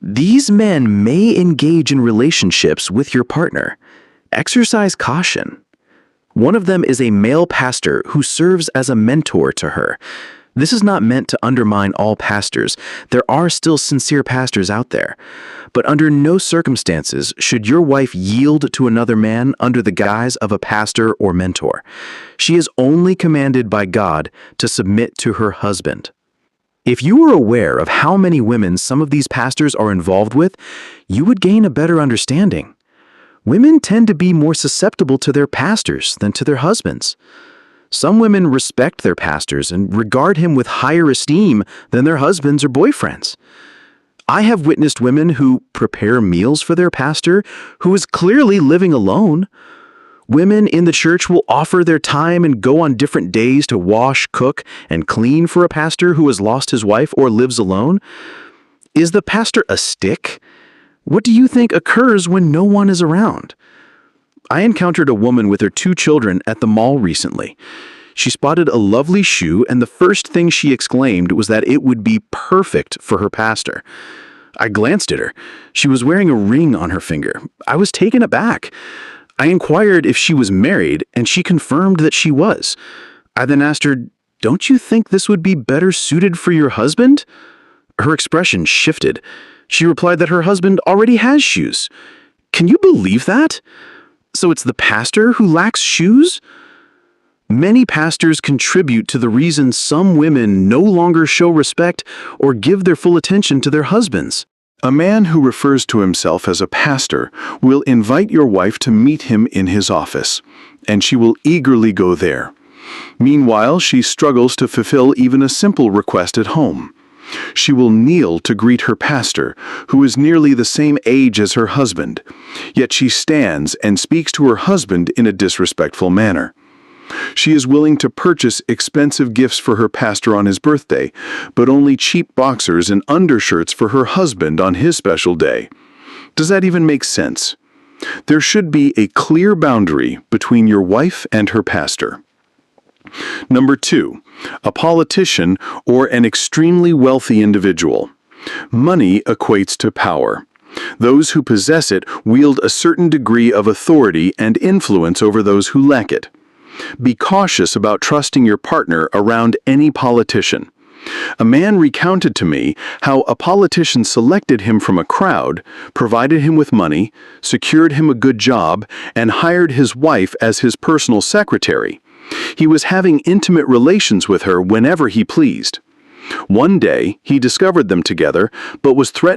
These men may engage in relationships with your partner. Exercise caution. One of them is a male pastor who serves as a mentor to her. This is not meant to undermine all pastors. There are still sincere pastors out there. But under no circumstances should your wife yield to another man under the guise of a pastor or mentor. She is only commanded by God to submit to her husband. If you were aware of how many women some of these pastors are involved with, you would gain a better understanding. Women tend to be more susceptible to their pastors than to their husbands. Some women respect their pastors and regard him with higher esteem than their husbands or boyfriends. I have witnessed women who prepare meals for their pastor who is clearly living alone. Women in the church will offer their time and go on different days to wash, cook, and clean for a pastor who has lost his wife or lives alone. Is the pastor a stick? What do you think occurs when no one is around? I encountered a woman with her 2 children at the mall recently. She spotted a lovely shoe, and the first thing she exclaimed was that it would be perfect for her pastor. I glanced at her. She was wearing a ring on her finger. I was taken aback. I inquired if she was married, and she confirmed that she was. I then asked her, "Don't you think this would be better suited for your husband?" Her expression shifted. She replied that her husband already has shoes. Can you believe that? So it's the pastor who lacks shoes? Many pastors contribute to the reason some women no longer show respect or give their full attention to their husbands. A man who refers to himself as a pastor will invite your wife to meet him in his office, and she will eagerly go there. Meanwhile, she struggles to fulfill even a simple request at home. She will kneel to greet her pastor, who is nearly the same age as her husband, yet she stands and speaks to her husband in a disrespectful manner. She is willing to purchase expensive gifts for her pastor on his birthday, but only cheap boxers and undershirts for her husband on his special day. Does that even make sense? There should be a clear boundary between your wife and her pastor. Number 2, a politician or an extremely wealthy individual. Money equates to power. Those who possess it wield a certain degree of authority and influence over those who lack it. Be cautious about trusting your partner around any politician. A man recounted to me how a politician selected him from a crowd, provided him with money, secured him a good job, and hired his wife as his personal secretary. He was having intimate relations with her whenever he pleased. One day, he discovered them together, but was threatened